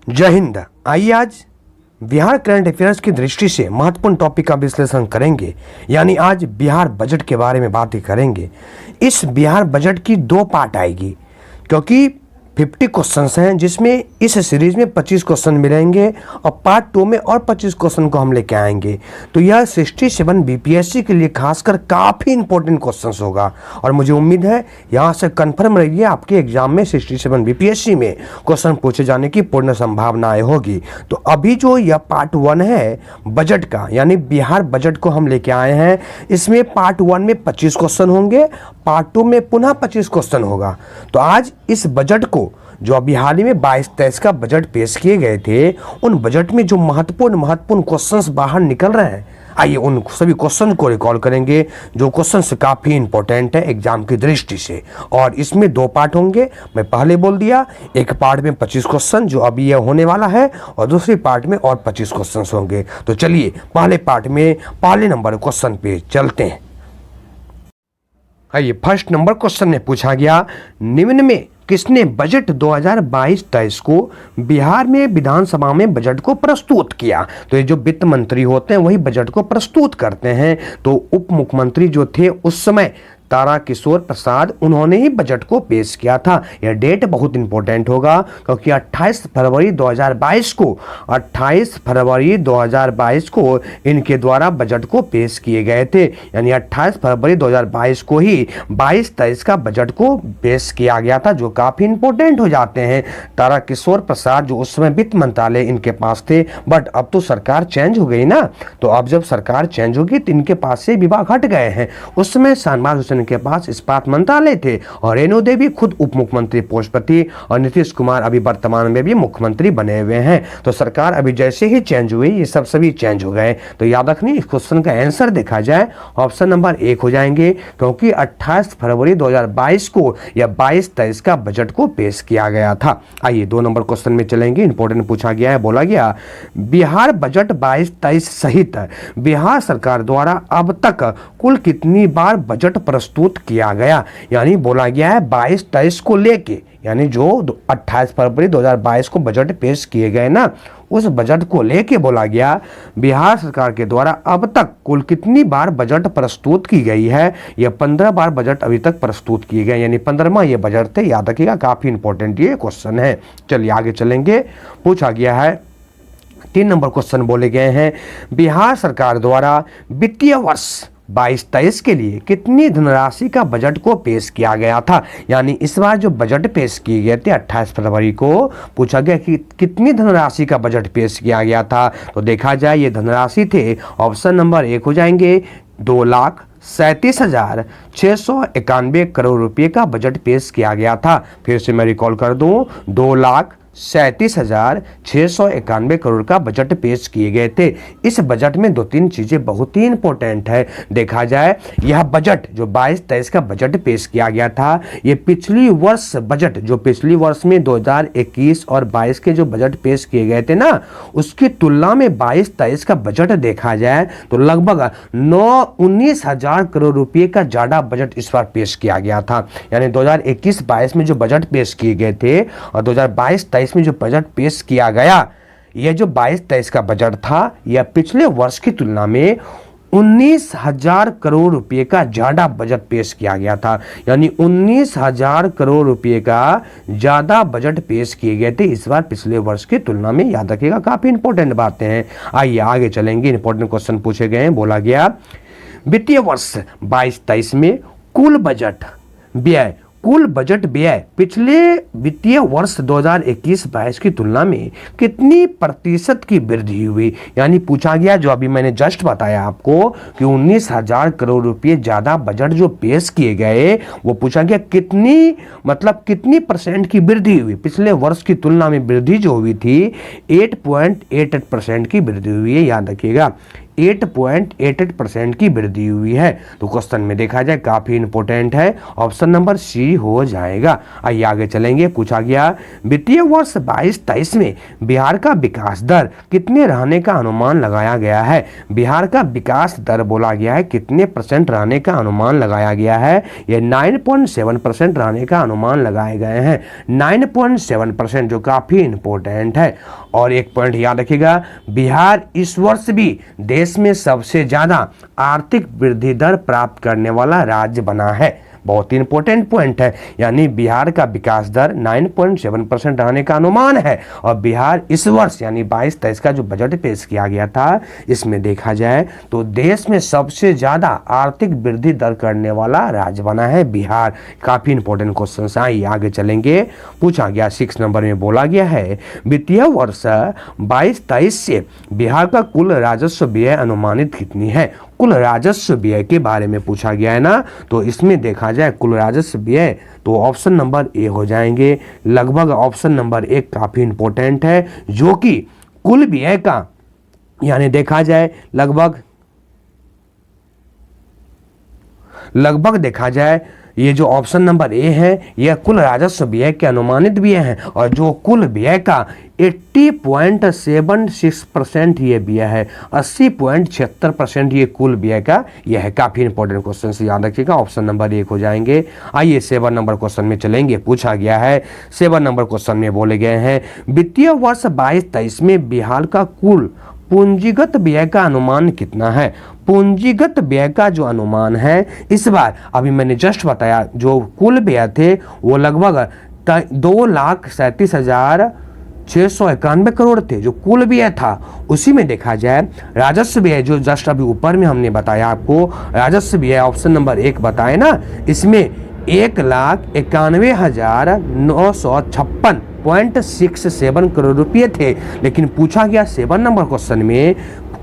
जय हिंद। आइए आज बिहार करंट अफेयर्स की दृष्टि से महत्वपूर्ण टॉपिक का विश्लेषण करेंगे, यानी आज बिहार बजट के बारे में बातें करेंगे। इस बिहार बजट की दो पार्ट आएगी, क्योंकि 50 क्वेश्चंस हैं, जिसमें इस सीरीज में 25 क्वेश्चन मिलेंगे और पार्ट 2 में और 25 क्वेश्चन को हम लेके आएंगे। तो यह 67 बीपीएससी के लिए खासकर काफ़ी इंपॉर्टेंट क्वेश्चंस होगा और मुझे उम्मीद है यहाँ से कंफर्म रहिए आपके एग्जाम में 67 बीपीएससी में क्वेश्चन पूछे जाने की पूर्ण संभावनाएं होगी। तो अभी जो यह पार्ट 1 है बजट का, यानी बिहार बजट को हम लेके आए हैं। इसमें पार्ट 1 में 25 क्वेश्चन होंगे, पार्ट 2 में पुनः 25 क्वेश्चन होगा। तो आज इस बजट को, जो अभी हाल ही में 22-23 का बजट पेश किए गए थे, उन बजट में जो महत्वपूर्ण क्वेश्चंस बाहर निकल रहे हैं, आइए उन सभी क्वेश्चन को रिकॉल करेंगे, जो क्वेश्चंस काफ़ी इंपॉर्टेंट है एग्जाम की दृष्टि से। और इसमें दो पार्ट होंगे, मैं पहले बोल दिया। एक पार्ट में 25 क्वेश्चन जो अभी यह होने वाला है, और दूसरी पार्ट में और 25 क्वेश्चन होंगे। तो चलिए पहले पार्ट में पहले नंबर क्वेश्चन पे चलते हैं। आइए, फर्स्ट नंबर क्वेश्चन में पूछा गया, निम्न में किसने बजट 2022-23 को बिहार में विधानसभा में बजट को प्रस्तुत किया? तो ये जो वित्त मंत्री होते हैं वही बजट को प्रस्तुत करते हैं। तो उप मुख्यमंत्री जो थे उस समय ताराकिशोर प्रसाद, उन्होंने ही बजट को पेश किया था। यह डेट बहुत इंपॉर्टेंट होगा, क्योंकि 28 फरवरी 2022 को इनके द्वारा बजट को पेश किए गए थे। यानी 28 फरवरी 2022 को ही 22-23 का बजट को पेश किया गया था, जो काफ़ी इंपॉर्टेंट हो जाते हैं। ताराकिशोर प्रसाद जो उस समय वित्त मंत्रालय इनके पास थे, बट अब तो सरकार चेंज हो गई ना। तो अब जब सरकार चेंज होगी तो इनके पास से विभाग हट गए हैं। उस समय शाहनवाज हुसैन के पास इस्पात मंत्रालय थे और रेणु देवी खुद उप मुख्यमंत्री पोस्ट पर थी, और नीतीश कुमार अभी वर्तमान में भी मुख्यमंत्री बने हुए हैं। तो सरकार अभी जैसे ही चेंज हुई, ये सब सभी चेंज हो गए। तो याद रखनी, इस क्वेश्चन का आंसर देखा जाए ऑप्शन नंबर 1 हो जाएंगे, क्योंकि 28 फरवरी 2022 को या 22-23 का बजट को पेश किया गया था। आइए 2 नंबर क्वेश्चन में चलेंगे। इंपॉर्टेंट पूछा गया है, बोला गया बिहार बजट 22-23 सहित बिहार सरकार द्वारा अब तक कुल कितनी बार बजट प्रस्तुत किया गया? यानी बोला गया है 22-23 को लेके, यानी जो 28 फरवरी 2022 को बजट पेश किए गए ना, उस बजट को लेके बोला गया बिहार सरकार के द्वारा अब तक कुल कितनी बार बजट प्रस्तुत की गई है। यह 15 बार बजट अभी तक प्रस्तुत किए गए, यानी 15वां ये बजट थे। याद रखिएगा, काफी इंपॉर्टेंट ये क्वेश्चन है। चलिए आगे चलेंगे। पूछा गया है 3 नंबर क्वेश्चन बोले गए हैं, बिहार सरकार द्वारा वित्तीय वर्ष 22-23 के लिए कितनी धनराशि का बजट को पेश किया गया था? यानी इस बार जो बजट पेश किए गए थे 28 फरवरी को, पूछा गया कि कितनी धनराशि का बजट पेश किया गया था। तो देखा जाए ये धनराशि थे, ऑप्शन नंबर 1 हो जाएंगे 2,37,691 करोड़ रुपए का बजट पेश किया गया था। फिर से मैं रिकॉल कर दूं, 2,37,691 करोड़ का बजट पेश किए गए थे। इस बजट में 2-3 चीजें बहुत ही इंपॉर्टेंट है। देखा जाए यह बजट जो 22-23 का बजट पेश किया गया था, ये पिछली वर्ष बजट, जो पिछली वर्ष में 2021 और 22 के जो बजट पेश किए गए थे ना, उसकी तुलना में 22-23 का बजट देखा जाए तो लगभग 19,000 करोड़ रुपए का ज्यादा बजट इस बार पेश किया गया था। यानी 2021-22 में जो बजट पेश किए गए थे और 2022-23 में जो बजट पेश किया गया, यह जो 22-23 का बजट था, यह पिछले वर्ष की तुलना में 19,000 करोड़ रुपए का ज्यादा बजट पेश किया गया था। यानी 19,000 करोड़ रुपए का ज्यादा बजट पेश किए गए थे इस बार पिछले वर्ष की तुलना में। याद रखिएगा, काफी इंपॉर्टेंट बातें हैं। आइए आगे चलेंगे। इंपॉर्टेंट क्वेश्चन पूछे गए हैं। बोला गया वित्तीय वर्ष 22-23 में कुल बजट व्यय पिछले वित्तीय वर्ष 2021-22 की तुलना में कितनी प्रतिशत की वृद्धि हुई? यानी पूछा गया, जो अभी मैंने जस्ट बताया आपको कि 19,000 करोड़ रुपए ज्यादा बजट जो पेश किए गए, वो पूछा गया कितनी परसेंट की वृद्धि हुई। पिछले वर्ष की तुलना में वृद्धि जो हुई थी 8.88% की वृद्धि हुई है। याद रखिएगा, 8.88% की वृद्धि हुई है। तो क्वेश्चन में देखा जाए काफी इंपॉर्टेंट है, ऑप्शन नंबर सी हो जाएगा। आइए आगे चलेंगे। पूछा गया वित्तीय वर्ष 22-23 में बिहार का विकास दर कितने रहने का अनुमान लगाया गया है। बिहार का विकास दर बोला गया है कितने % रहने का अनुमान लगाया गया है। यह 9.7% रहने का अनुमान लगाए गए हैं, 9.7%, जो काफी इंपॉर्टेंट है। और एक पॉइंट याद रखिएगा, बिहार इस वर्ष भी देश में सबसे ज्यादा आर्थिक वृद्धि दर प्राप्त करने वाला राज्य बना है। बहुत ही इंपॉर्टेंट पॉइंट है, यानी बिहार का विकास दर 9.7% रहने का अनुमान है। और बिहार इस वर्ष यानी 22-23 का जो बजट पेश किया गया था, इसमें देखा जाए तो देश में सबसे ज्यादा आर्थिक वृद्धि दर करने वाला राज्य बना है बिहार। काफी इंपॉर्टेंट क्वेश्चन। आइए आगे चलेंगे। पूछा गया 6 नंबर में बोला गया है वित्तीय वर्ष 22-23 से बिहार का कुल राजस्व व्यय अनुमानित कितनी है। कुल राजस्व व्यय के बारे में पूछा गया है ना, तो इसमें देखा जाए कुल राजस्व व्यय तो ऑप्शन नंबर ए हो जाएंगे। लगभग ऑप्शन नंबर 1 काफी इंपॉर्टेंट है, जो कि कुल व्यय का यानी देखा जाए लगभग देखा जाए ये जो ऑप्शन नंबर ए है यह कुल राजस्व व्यय के अनुमानित व्यय है, और जो कुल व्यय का 80.76% ये व्यय है, 80.76% ये कुल व्यय का यह है। काफी इंपॉर्टेंट क्वेश्चन से याद रखिएगा, ऑप्शन नंबर 1 हो जाएंगे। आइए 7 नंबर क्वेश्चन में चलेंगे। पूछा गया है 7 नंबर क्वेश्चन में बोले गए हैं वित्तीय वर्ष 22-23 में बिहार का कुल पूंजीगत व्यय का अनुमान कितना है। पूंजीगत व्यय का जो अनुमान है इस बार, अभी मैंने जस्ट बताया, जो कुल व्यय थे वो लगभग 2,37,691 करोड़ थे जो कुल व्यय था। उसी में देखा जाए राजस्व व्यय जो जस्ट अभी ऊपर में हमने बताया आपको, राजस्व व्यय ऑप्शन नंबर 1 बताए ना, इसमें 1,91,956.67 करोड़ रुपए थे। लेकिन पूछा गया 7 नंबर क्वेश्चन में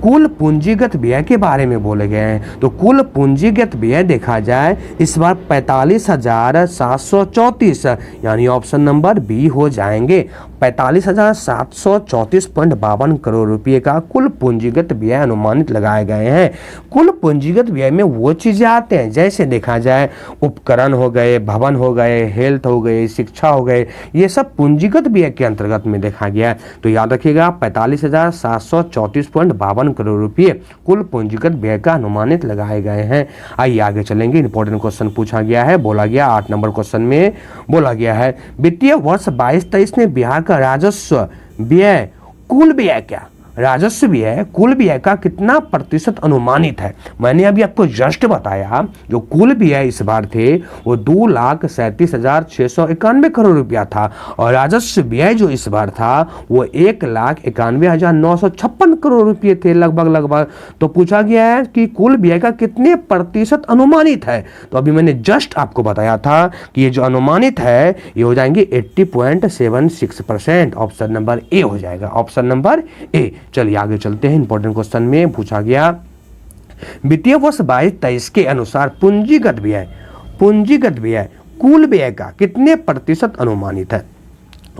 कुल पूंजीगत व्यय के बारे में बोले गए हैं, तो कुल पूंजीगत व्यय देखा जाए इस बार 45,734, यानी ऑप्शन नंबर बी हो जाएंगे। 45,734.52 करोड़ रुपए का कुल पूंजीगत व्यय अनुमानित लगाए गए हैं। कुल पूंजीगत व्यय में वो चीजें आते हैं जैसे देखा जाए उपकरण हो गए, भवन हो गए, हेल्थ हो गए, शिक्षा हो गए, ये सब पूंजीगत व्यय के अंतर्गत में देखा गया है। तो याद रखिएगा 45,734.52 करोड़ रुपए कुल पूंजीगत व्यय का अनुमानित लगाए गए हैं। आइए आगे चलेंगे। इंपॉर्टेंट क्वेश्चन पूछा गया है, बोला गया 8 नंबर क्वेश्चन में बोला गया है वित्तीय वर्ष 22-23 में बिहार का राजस्व व्यय कुल व्यय क्या, राजस्व व्यय कुल व्यय का कितना प्रतिशत अनुमानित है। मैंने अभी आपको जस्ट बताया जो कुल व्यय इस बार थे वो 2,37,691 करोड़ रुपया था, और राजस्व व्यय जो इस बार था वो 1,91,956 करोड़ रुपये थे लगभग। तो पूछा गया है कि कुल व्यय का कितने प्रतिशत अनुमानित है, तो अभी मैंने जस्ट आपको बताया था कि ये जो अनुमानित है ये हो जाएंगे 80.76%। ऑप्शन नंबर ए हो जाएगा, ऑप्शन नंबर ए। चलिए आगे चलते हैं। इंपॉर्टेंट क्वेश्चन में पूछा गया वित्तीय वर्ष 22-23 के अनुसार पूंजीगत व्यय कुल व्यय का कितने प्रतिशत अनुमानित है।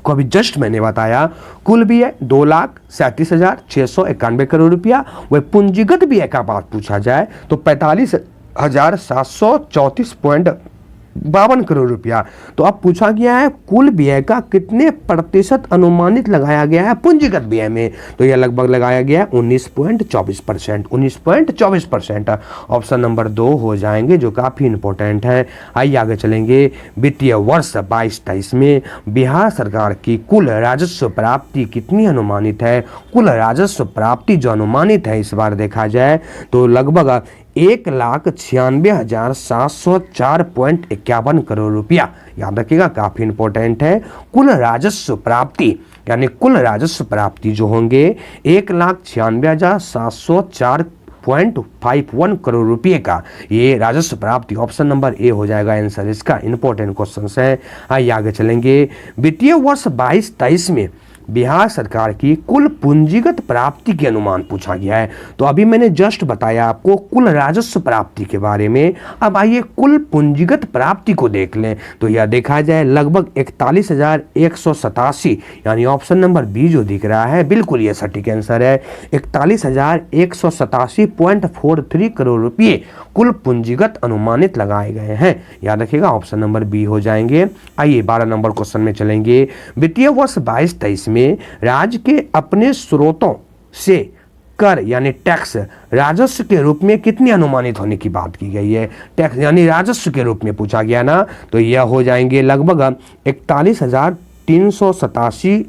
को अभी जस्ट मैंने बताया कुल व्यय 2,37,691 करोड़ रुपया, वह पूंजीगत व्यय का बात पूछा जाए तो 45,734.52 करोड़ रुपया। तो अब पूछा गया है कुल व्यय का कितने प्रतिशत अनुमानित लगाया गया है पूंजीगत व्यय में, तो यह लगभग लगाया गया है 19.24%, 19.24%। ऑप्शन नंबर 2 हो जाएंगे जो काफी इंपॉर्टेंट है। आइए आगे चलेंगे। वित्तीय वर्ष 22-23 में बिहार सरकार की कुल राजस्व प्राप्ति कितनी अनुमानित है। कुल राजस्व प्राप्ति जो अनुमानित है इस बार देखा जाए तो लगभग 1,96,704.51 करोड़ रुपया। याद रखिएगा काफी इंपॉर्टेंट है। कुल राजस्व प्राप्ति यानी कुल राजस्व प्राप्ति जो होंगे 1,96,704.51 करोड़ रुपए का ये राजस्व प्राप्ति। ऑप्शन नंबर ए हो जाएगा आंसर इसका। इंपॉर्टेंट क्वेश्चन है। आइए आगे चलेंगे। वित्तीय वर्ष 22-23 में बिहार सरकार की कुल पूंजीगत प्राप्ति के अनुमान पूछा गया है। तो अभी मैंने जस्ट बताया आपको कुल राजस्व प्राप्ति के बारे में। अब आइए कुल पूंजीगत प्राप्ति को देख लें। तो यह देखा जाए लगभग 41,187, यानी ऑप्शन नंबर बी जो दिख रहा है बिल्कुल ये सटीक आंसर है। 41,187.43 करोड़ रुपये कुल पूंजीगत अनुमानित लगाए गए हैं। याद रखिएगा ऑप्शन नंबर बी हो जाएंगे। आइए 12 नंबर क्वेश्चन में चलेंगे। वित्तीय वर्ष 22-23 में राज्य के अपने स्रोतों से कर यानी टैक्स राजस्व के रूप में कितनी अनुमानित होने की बात की गई है। टैक्स यानी राजस्व के रूप में पूछा गया ना, तो यह हो जाएंगे लगभग 41,387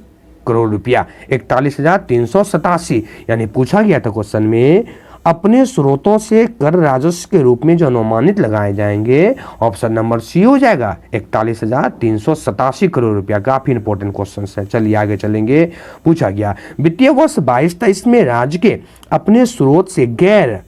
करोड़ रुपया। 41,387 यानी पूछा गया था क्वेश्चन में अपने स्रोतों से कर राजस्व के रूप में जो अनुमानित लगाए जाएंगे, ऑप्शन नंबर सी हो जाएगा 41,387 करोड़ रुपया। काफी इंपॉर्टेंट क्वेश्चन है। चलिए आगे चलेंगे। पूछा गया वित्तीय वर्ष 22-23 में राज्य के अपने स्रोत से गैर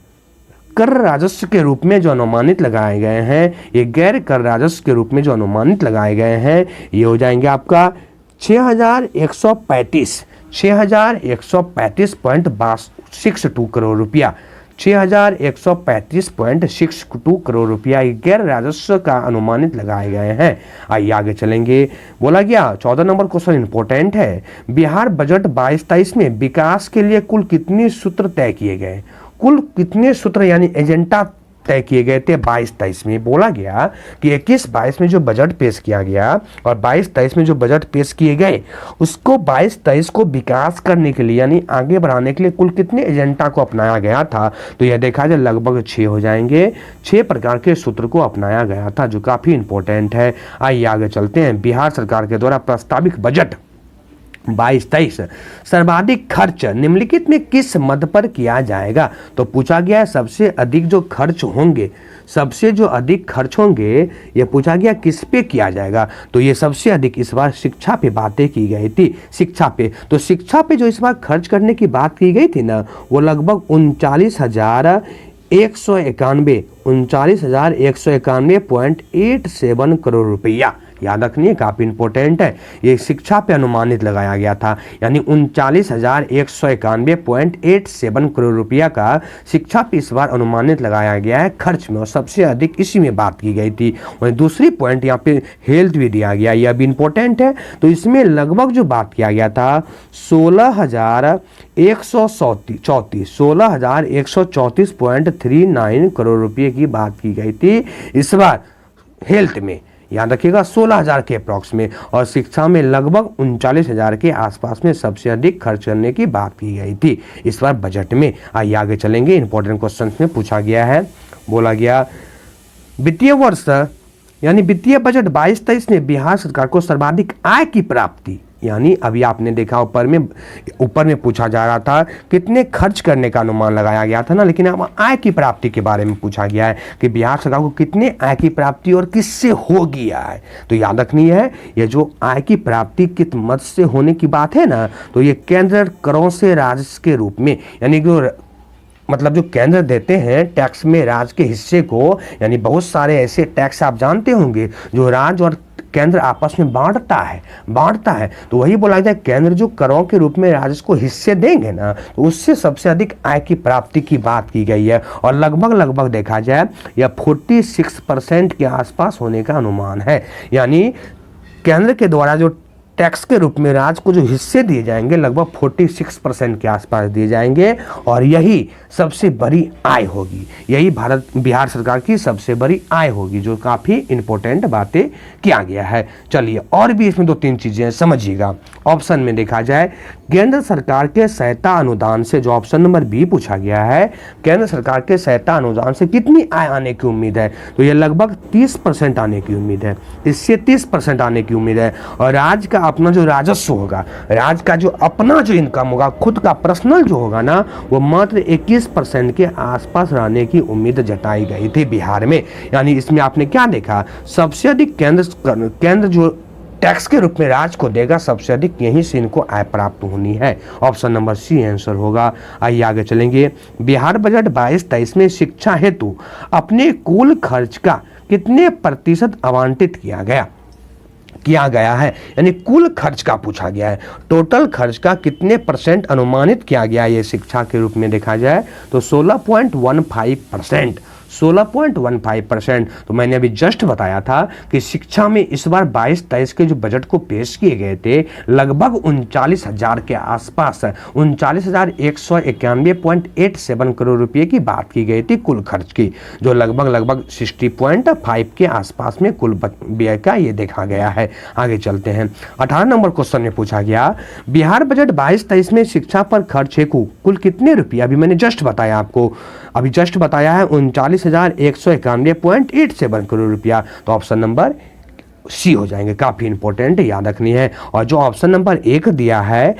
कर राजस्व के रूप में जो अनुमानित लगाए गए हैं, ये गैर कर राजस्व के रूप में जो अनुमानित लगाए गए हैं, ये हो जाएंगे आपका 6,135.62 करोड़ रुपया। 6,135.62 करोड़ रुपया गैर राजस्व का अनुमानित लगाए गए हैं। आइए आगे चलेंगे। बोला गया 14 नंबर क्वेश्चन इंपॉर्टेंट है। बिहार बजट 22-23 में विकास के लिए कुल कितने सूत्र तय किए गए। कुल कितने सूत्र यानी एजेंडा तय किए गए थे 22-23 में। बोला गया कि 21-22 में जो बजट पेश किया गया और 22-23 में जो बजट पेश किए गए, उसको 22-23 को विकास करने के लिए यानी आगे बढ़ाने के लिए कुल कितने एजेंडा को अपनाया गया था। तो यह देखा जाए लगभग 6 हो जाएंगे। 6 प्रकार के सूत्र को अपनाया गया था, जो काफी इंपॉर्टेंट है। आइए आगे चलते हैं। बिहार सरकार के द्वारा प्रस्तावित बजट 22-23 सर्वाधिक खर्च निम्नलिखित में किस मद पर किया जाएगा। तो पूछा गया है सबसे अधिक जो खर्च होंगे, सबसे जो अधिक खर्च होंगे, ये पूछा गया किस पे किया जाएगा। तो ये सबसे अधिक इस बार शिक्षा पे बातें की गई थी। शिक्षा पे, तो शिक्षा पे जो इस बार खर्च करने की बात की गई थी ना, वो लगभग 39,191.87 करोड़ रुपया। याद रखनी है, काफी इंपॉर्टेंट है। ये शिक्षा पे अनुमानित लगाया गया था, यानी 39,191.87 करोड़ रुपया का शिक्षा पे इस बार अनुमानित लगाया गया है खर्च में, और सबसे अधिक इसी में बात की गई थी। और दूसरी पॉइंट यहाँ पे हेल्थ भी दिया गया, यह भी इंपॉर्टेंट है। तो इसमें लगभग जो बात किया गया था 16,134.39 करोड़ रुपये की बात की गई थी इस बार हेल्थ में। याद रखिएगा 16,000 के अप्रॉक्स में, और शिक्षा में लगभग 39,000 के आसपास में सबसे अधिक खर्च करने की बात की गई थी इस बार बजट में। आइए आगे चलेंगे। इंपॉर्टेंट क्वेश्चन में पूछा गया है। बोला गया वित्तीय वर्ष यानी वित्तीय बजट 22-23 में बिहार सरकार को सर्वाधिक आय की प्राप्ति, यानी अभी आपने देखा ऊपर में पूछा जा रहा था कितने खर्च करने का अनुमान लगाया गया था ना, लेकिन अब आय की प्राप्ति के बारे में पूछा गया है कि बिहार सरकार को कितने आय की प्राप्ति और किससे होगी आय। तो याद रखनी है, ये जो आय की प्राप्ति किस मद से होने की बात है ना, तो ये केंद्र करों से राजस्व के रूप में, यानी जो मतलब जो केंद्र देते हैं टैक्स में राज्य के हिस्से को, यानी बहुत सारे ऐसे टैक्स आप जानते होंगे जो राज्य और केंद्र आपस में बांटता है। तो वही बोला जाए केंद्र जो करों के रूप में राज्य को हिस्से देंगे ना, तो उससे सबसे अधिक आय की प्राप्ति की बात की गई है, और लगभग देखा जाए यह 46% के आसपास होने का अनुमान है। यानी केंद्र के द्वारा जो टैक्स के रूप में राज्य को जो हिस्से दिए जाएंगे लगभग 46% के आसपास दिए जाएंगे, और यही सबसे बड़ी आय होगी। यही बिहार सरकार की सबसे बड़ी आय होगी, जो काफ़ी इंपॉर्टेंट बातें किया गया है। चलिए और भी इसमें 2-3 चीज़ें समझिएगा। ऑप्शन में देखा जाए केंद्र सरकार के सहायता अनुदान से, जो ऑप्शन नंबर बी पूछा गया है, केंद्र सरकार के सहायता अनुदान से कितनी आय आने की उम्मीद है। तो ये लगभग 30% आने की उम्मीद है, इससे 30% आने की उम्मीद है। और राज्य का अपना जो राजस्व होगा, राज्य का जो अपना जो इनकम होगा, खुद का पर्सनल जो होगा ना, वो मात्र 21% के आसपास रहने की उम्मीद जताई गई थी बिहार में। यानी इसमें आपने क्या देखा, सबसे अधिक केंद्र जो टैक्स के रूप में राज्य को देगा, सबसे अधिक यहीं से इनको आय प्राप्त होनी है। ऑप्शन नंबर सी आंसर होगा। आइए आगे चलेंगे। बिहार बजट 22-23 में शिक्षा हेतु अपने कुल खर्च का कितने प्रतिशत आवंटित किया गया। किया गया है, यानी कुल खर्च का पूछा गया है। टोटल खर्च का कितने % अनुमानित किया गया है ये शिक्षा के रूप में देखा जाए तो 16.15%। 16.15%। तो मैंने अभी जस्ट बताया था कि शिक्षा में इस बार 22-23 के जो बजट को पेश किए गए थे लगभग 39,000 के आसपास 39,191.87 करोड़ रुपए की बात की गई थी कुल खर्च की, जो लगभग 60.5 के आसपास में कुल व्यय का ये देखा गया है। आगे चलते हैं। 18 नंबर क्वेश्चन में पूछा गया बिहार बजट 22-23 में शिक्षा पर खर्च हेतु कुल कितने रुपये, अभी मैंने जस्ट बताया आपको, अभी जस्ट बताया है 39,191.87 करोड़ रुपया। तो ऑप्शन नंबर सी हो जाएंगे, काफी इंपॉर्टेंट याद रखनी है। और जो ऑप्शन नंबर 1 दिया है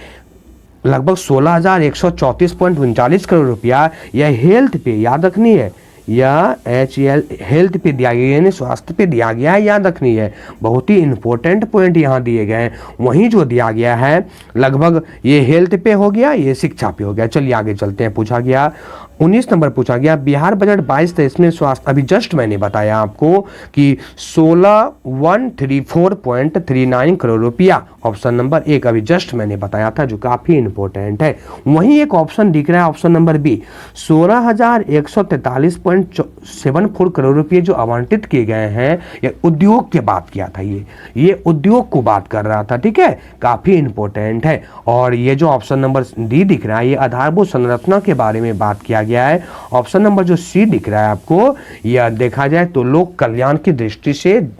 लगभग 16,134.39 करोड़ रुपया, यह हेल्थ पे याद रखनी है, या HL हेल्थ पे दिया गया यानी स्वास्थ्य पे दिया गया है, याद रखनी है। बहुत ही इंपॉर्टेंट पॉइंट यहाँ दिए गए हैं। वहीं जो दिया गया है लगभग ये हेल्थ पे हो गया, ये शिक्षा पे हो गया। चलिए आगे चलते हैं। पूछा गया 19 नंबर पूछा गया बिहार बजट 22-23 में स्वास्थ्य, अभी जस्ट मैंने बताया आपको कि 16,134.39 करोड़ रुपया, ऑप्शन नंबर 1 अभी जस्ट मैंने बताया था जो काफी इंपॉर्टेंट है। वहीं एक ऑप्शन दिख रहा है ऑप्शन नंबर बी 16,143.74 करोड़ रुपये जो आवंटित किए गए हैं, ये उद्योग के बात किया था, ये उद्योग को बात कर रहा था, ठीक है, काफी इंपॉर्टेंट है। और ये जो ऑप्शन नंबर डी दिख रहा है ये आधारभूत संरचना के बारे में बात किया गया है। ऑप्शन नंबर जो सी दिख रहा है आपको, यह देखा जाए तो लोक कल्याण की दृष्टि से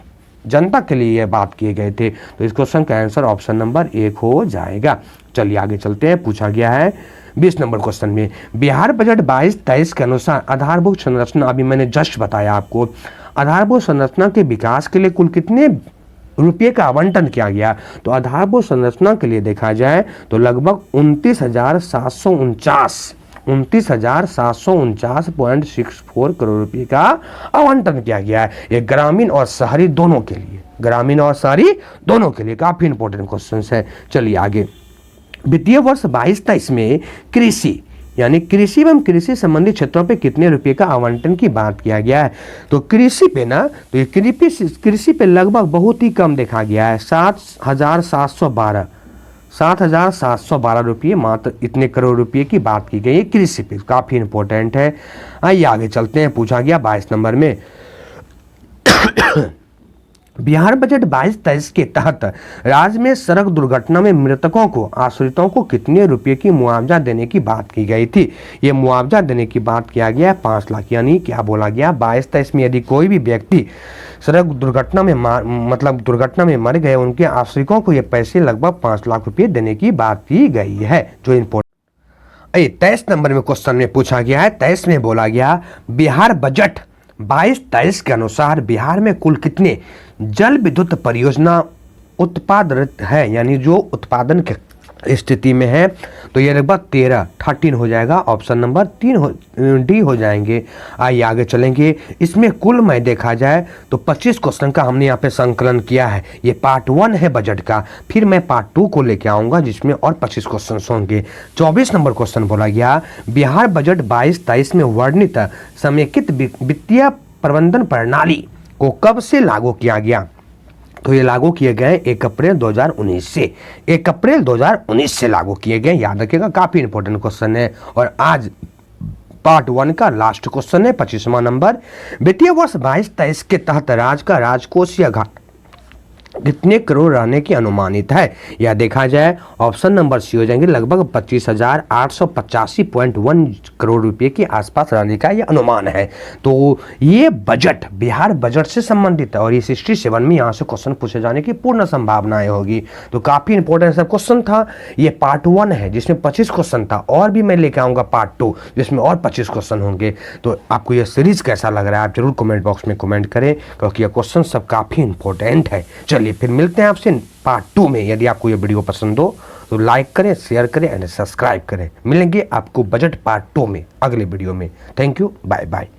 जनता के लिए यह बात किए गए थे। तो इस क्वेश्चन का आंसर ऑप्शन नंबर 1 हो जाएगा। चलिए आगे चलते हैं। पूछा गया है 20 नंबर क्वेश्चन में बिहार बजट 22-23 के अनुसार आधारभूत संरचना, अभी मैंने जस्ट बताया आपको, आधारभूत संरचना के विकास के लिए कुल कितने रुपये का आवंटन किया गया। तो आधारभूत संरचना के लिए देखा जाए तो लगभग 29,749.64 करोड़ रुपए का आवंटन किया गया है। ये ग्रामीण और शहरी दोनों के लिए, ग्रामीण और शहरी दोनों के लिए काफी इंपॉर्टेंट क्वेश्चन है। चलिए आगे। वित्तीय वर्ष 22-23 में कृषि यानी कृषि एवं कृषि संबंधी क्षेत्रों पे कितने रुपए का आवंटन की बात किया गया है। तो कृषि पे ना, तो ये कृषि पे लगभग बहुत ही कम देखा गया है, 7,712 रुपये, मात्र इतने करोड़ रुपए की बात की गई है कृषि पे, काफी इंपॉर्टेंट है। आइए आगे चलते हैं। पूछा गया 22 नंबर में बिहार बजट 22-23 के तहत राज्य में सड़क दुर्घटना में मृतकों को आश्रितों को कितने रुपए की मुआवजा देने की बात की गई थी। ये मुआवजा देने की बात किया गया 5 लाख, यानी क्या बोला गया 22-23 में यदि कोई भी व्यक्ति सड़क दुर्घटना में दुर्घटना में मर गए, उनके आश्रितों को ये पैसे लगभग 5 लाख रुपये देने की बात की गई है, जो इम्पोर्टेंट। 23 नंबर में क्वेश्चन में पूछा गया है, 23 में बोला गया बिहार बजट 22-23 के अनुसार बिहार में कुल कितने जल विद्युत परियोजना उत्पादरत है, यानी जो उत्पादन के स्थिति में है। तो ये लगभग 13 हो जाएगा, ऑप्शन नंबर 3 डी हो जाएंगे। आइए आगे चलेंगे। इसमें कुल में देखा जाए तो 25 क्वेश्चन का हमने यहाँ पे संकलन किया है। ये पार्ट 1 है बजट का, फिर मैं पार्ट 2 को लेके आऊंगा जिसमें और 25 क्वेश्चन होंगे। 24 नंबर क्वेश्चन बोला गया बिहार बजट 22-23 में वर्णित समेकित वित्तीय प्रबंधन प्रणाली को कब से लागू किया गया। तो ये लागू किए गए 1 अप्रैल 2019 से, 1 अप्रैल 2019 से लागू किए गए, याद रखिएगा, काफी इंपॉर्टेंट क्वेश्चन है। और आज पार्ट 1 का लास्ट क्वेश्चन है 25वां नंबर। वित्तीय वर्ष 22-23 के तहत राज्य का राजकोषीय घाटा कितने करोड़ रहने की अनुमानित है, यह देखा जाए ऑप्शन नंबर सी हो जाएंगे, लगभग 25,885.1 करोड़ रुपए के आसपास रहने का यह अनुमान है। तो ये बजट बिहार बजट से संबंधित है और ये 67 में यहाँ से क्वेश्चन पूछे जाने की पूर्ण संभावनाएं होगी। तो काफी इंपॉर्टेंट सब क्वेश्चन था। ये पार्ट 1 है जिसमें 25 क्वेश्चन था, और भी मैं लेके आऊंगा पार्ट 2 जिसमें और 25 क्वेश्चन होंगे। तो आपको यह सीरीज कैसा लग रहा है आप जरूर कमेंट बॉक्स में कमेंट करें, क्योंकि ये क्वेश्चन सब काफी इंपॉर्टेंट है। चलिए फिर मिलते हैं आपसे पार्ट 2 में। यदि आपको ये वीडियो पसंद हो तो लाइक करें, शेयर करें एंड सब्सक्राइब करें। मिलेंगे आपको बजट पार्ट 2 में अगले वीडियो में। Thank you, bye bye.